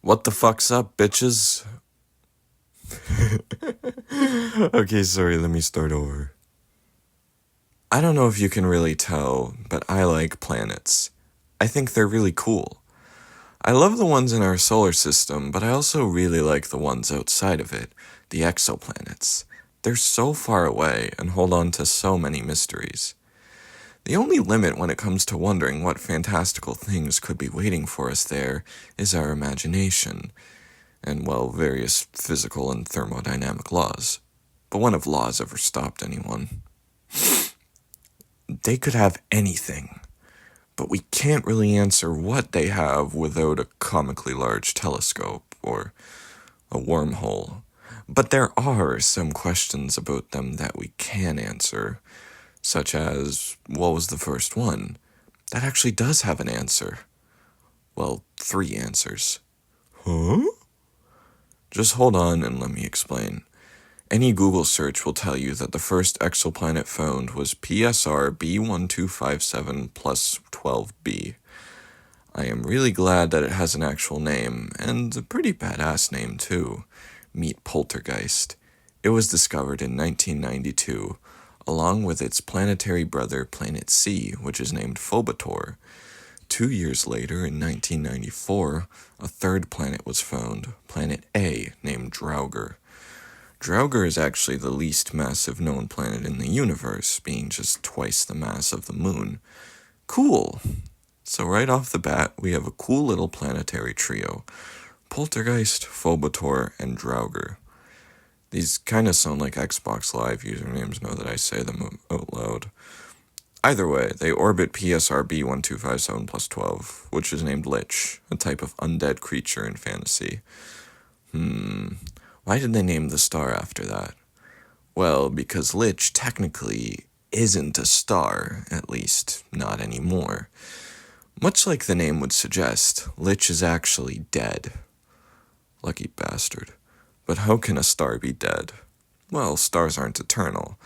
What the fuck's up, bitches? Okay, sorry, let me start over. I don't know if you can really tell, but I like planets. I think they're really cool. I love the ones in our solar system, but I also really like the ones outside of it, the exoplanets. They're so far away and hold on to so many mysteries. The only limit when it comes to wondering what fantastical things could be waiting for us there is our imagination, and, well, various physical and thermodynamic laws. But when have laws ever stopped anyone? They could have anything, but we can't really answer what they have without a comically large telescope or a wormhole. But there are some questions about them that we can answer, such as, what was the first one? That actually does have an answer. Well, 3 answers. Huh? Just hold on and let me explain. Any Google search will tell you that the first exoplanet found was PSR B1257 plus 12b. I am really glad that it has an actual name, and a pretty badass name too. Meet Poltergeist. It was discovered in 1992, along with its planetary brother Planet C, which is named Phobator. 2 years later, in 1994, a third planet was found, Planet A, named Draugr. Draugr is actually the least massive known planet in the universe, being just twice the mass of the moon. Cool! So right off the bat, we have a cool little planetary trio. Poltergeist, Phobator, and Draugr. These kinda sound like Xbox Live usernames now that I say them out loud. Either way, they orbit PSR B1257 plus 12, which is named Lich, a type of undead creature in fantasy. Why did they name the star after that? Well, because Lich technically isn't a star, at least not anymore. Much like the name would suggest, Lich is actually dead. Lucky bastard. But how can a star be dead? Well, stars aren't eternal.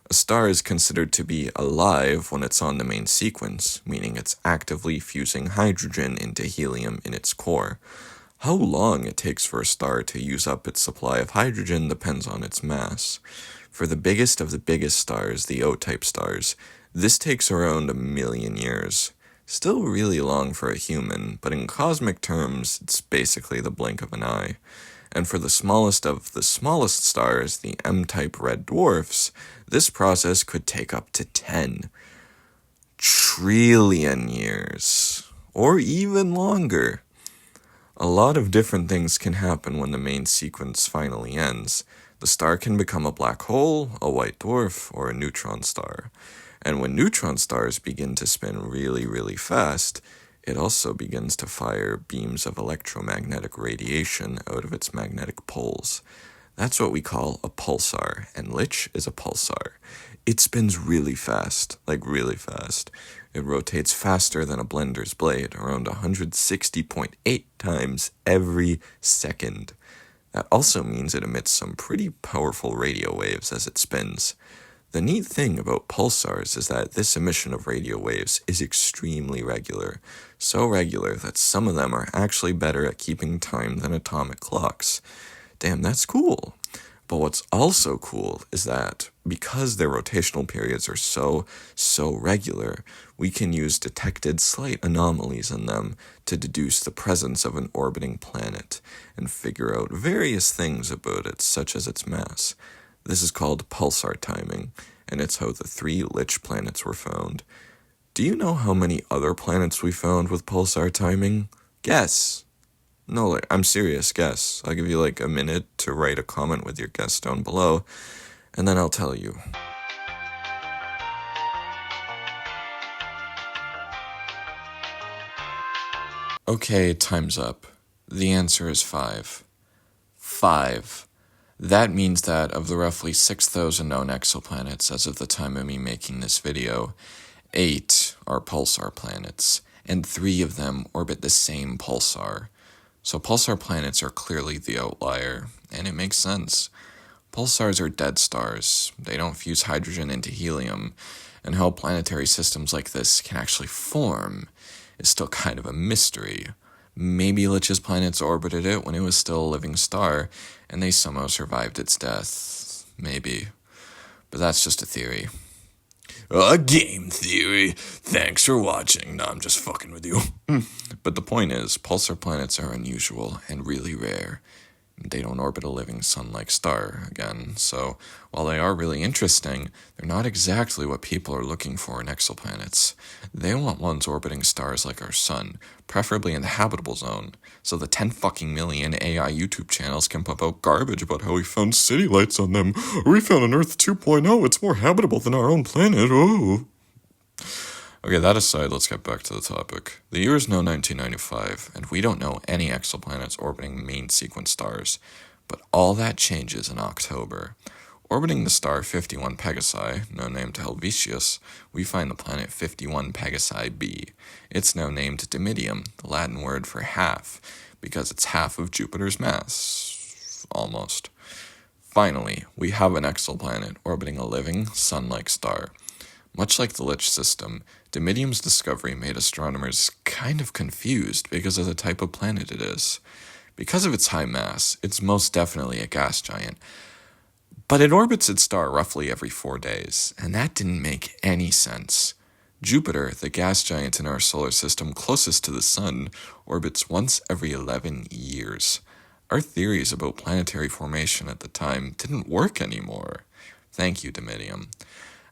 A star is considered to be alive when it's on the main sequence, meaning it's actively fusing hydrogen into helium in its core. How long it takes for a star to use up its supply of hydrogen depends on its mass. For the biggest of the biggest stars, the O-type stars, this takes around 1,000,000 years. Still really long for a human, but in cosmic terms, it's basically the blink of an eye. And for the smallest of the smallest stars, the M-type red dwarfs, this process could take up to 10 trillion years, or even longer. A lot of different things can happen when the main sequence finally ends. The star can become a black hole, a white dwarf, or a neutron star. And when neutron stars begin to spin really, really fast, it also begins to fire beams of electromagnetic radiation out of its magnetic poles. That's what we call a pulsar, and Lich is a pulsar. It spins really fast, like really fast. It rotates faster than a blender's blade, around 160.8 times every second. That also means it emits some pretty powerful radio waves as it spins. The neat thing about pulsars is that this emission of radio waves is extremely regular, so regular that some of them are actually better at keeping time than atomic clocks. Damn, that's cool. But what's also cool is that because their rotational periods are so regular, we can use detected slight anomalies in them to deduce the presence of an orbiting planet and figure out various things about it, such as its mass. This is called pulsar timing, and it's how the 3 Lich planets were found. Do you know how many other planets we found with pulsar timing? Guess. No, I'm serious, guess. I'll give you a minute to write a comment with your guess down below, and then I'll tell you. Okay, time's up. The answer is 5. 5. That means that of the roughly 6,000 known exoplanets as of the time of me making this video, 8 are pulsar planets, and 3 of them orbit the same pulsar. So pulsar planets are clearly the outlier, and it makes sense. Pulsars are dead stars. They don't fuse hydrogen into helium, and how planetary systems like this can actually form is still kind of a mystery. Maybe Lich's planets orbited it when it was still a living star, and they somehow survived its death. Maybe. But that's just a theory. A game theory. Thanks for watching. No, I'm just fucking with you. But the point is, pulsar planets are unusual and really rare. They don't orbit a living sun-like star, again, so while they are really interesting, they're not exactly what people are looking for in exoplanets. They want ones orbiting stars like our sun, preferably in the habitable zone, so the 10 fucking million AI YouTube channels can pump out garbage about how we found city lights on them, or we found an Earth 2.0, it's more habitable than our own planet, oh. Okay, that aside, let's get back to the topic. The year is now 1995, and we don't know any exoplanets orbiting main sequence stars. But all that changes in October. Orbiting the star 51 Pegasi, now named Helvetius, we find the planet 51 Pegasi b. It's now named Dimidium, the Latin word for half, because it's half of Jupiter's mass. Almost. Finally, we have an exoplanet orbiting a living, sun-like star. Much like the Lich system, Dimidium's discovery made astronomers kind of confused because of the type of planet it is. Because of its high mass, it's most definitely a gas giant. But it orbits its star roughly every 4 days, and that didn't make any sense. Jupiter, the gas giant in our solar system closest to the Sun, orbits once every 11 years. Our theories about planetary formation at the time didn't work anymore. Thank you, Dimidium.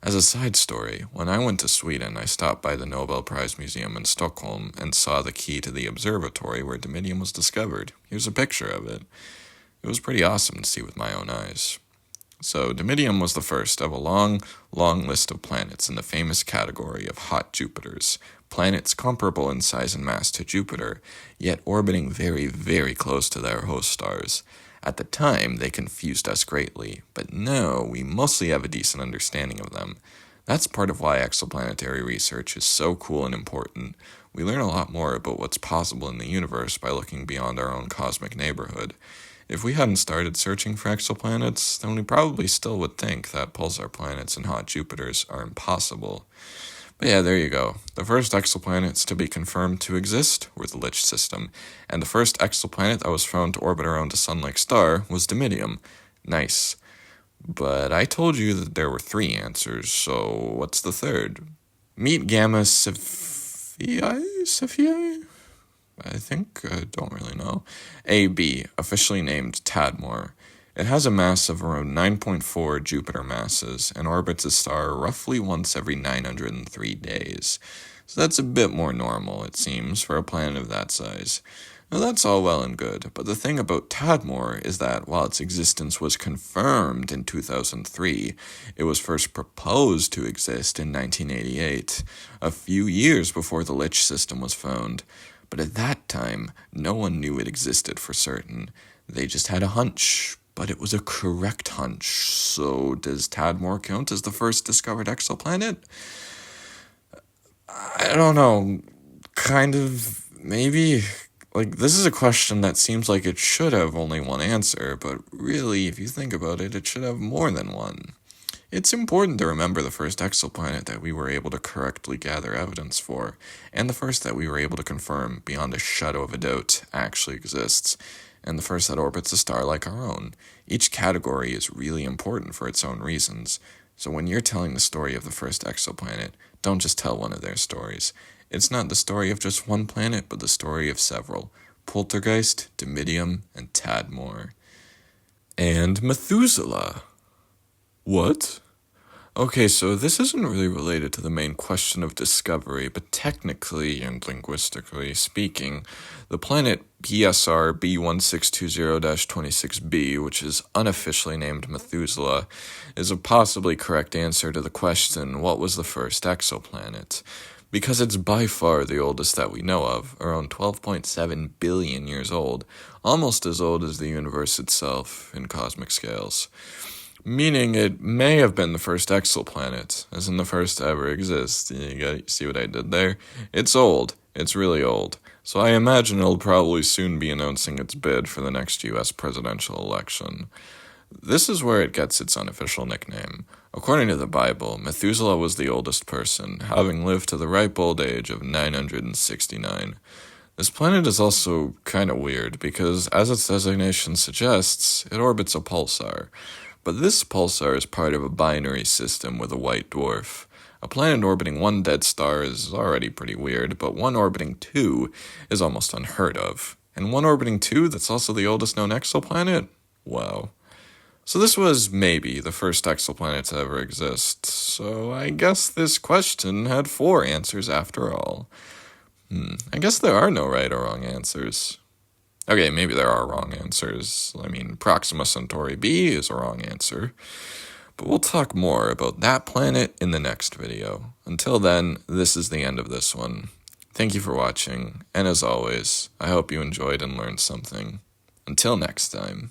As a side story, when I went to Sweden, I stopped by the Nobel Prize Museum in Stockholm and saw the key to the observatory where Dimidium was discovered. Here's a picture of it. It was pretty awesome to see with my own eyes. So, Dimidium was the first of a long, long list of planets in the famous category of hot Jupiters, planets comparable in size and mass to Jupiter, yet orbiting very, very close to their host stars. At the time, they confused us greatly, but now we mostly have a decent understanding of them. That's part of why exoplanetary research is so cool and important. We learn a lot more about what's possible in the universe by looking beyond our own cosmic neighborhood. If we hadn't started searching for exoplanets, then we probably still would think that pulsar planets and hot Jupiters are impossible. But yeah, there you go. The first exoplanets to be confirmed to exist were the Lich system, and the first exoplanet that was found to orbit around a sun-like star was Dimidium. Nice. But I told you that there were 3 answers, so what's the third? Meet Gamma Cephei? I think, I don't really know. AB, officially named Tadmore. It has a mass of around 9.4 Jupiter masses and orbits a star roughly once every 903 days. So that's a bit more normal, it seems, for a planet of that size. Now that's all well and good, but the thing about Tadmore is that while its existence was confirmed in 2003, it was first proposed to exist in 1988, a few years before the Lich system was found. But at that time, no one knew it existed for certain. They just had a hunch. But it was a correct hunch. So does Tadmore count as the first discovered exoplanet? I don't know. Kind of, maybe. Like, this is a question that seems like it should have only one answer, but really, if you think about it, it should have more than one. It's important to remember the first exoplanet that we were able to correctly gather evidence for, and the first that we were able to confirm beyond a shadow of a doubt actually exists, and the first that orbits a star like our own. Each category is really important for its own reasons, so when you're telling the story of the first exoplanet, don't just tell one of their stories. It's not the story of just one planet, but the story of several. Poltergeist, Dimidium, and Tadmore. And Methuselah. What? Okay, so this isn't really related to the main question of discovery, but technically and linguistically speaking, the planet PSR B1620-26b, which is unofficially named Methuselah, is a possibly correct answer to the question, what was the first exoplanet? Because it's by far the oldest that we know of, around 12.7 billion years old, almost as old as the universe itself in cosmic scales. Meaning it may have been the first exoplanet, as in the first to ever exist. You see what I did there? It's old. It's really old. So I imagine it'll probably soon be announcing its bid for the next US presidential election. This is where it gets its unofficial nickname. According to the Bible, Methuselah was the oldest person, having lived to the ripe old age of 969. This planet is also kind of weird because, as its designation suggests, it orbits a pulsar. But this pulsar is part of a binary system with a white dwarf. A planet orbiting one dead star is already pretty weird, but one orbiting two is almost unheard of. And one orbiting two that's also the oldest known exoplanet? Wow. So this was maybe the first exoplanet to ever exist. So I guess this question had 4 answers after all. I guess there are no right or wrong answers. Okay, maybe there are wrong answers. I mean, Proxima Centauri b is a wrong answer. But we'll talk more about that planet in the next video. Until then, this is the end of this one. Thank you for watching, and as always, I hope you enjoyed and learned something. Until next time.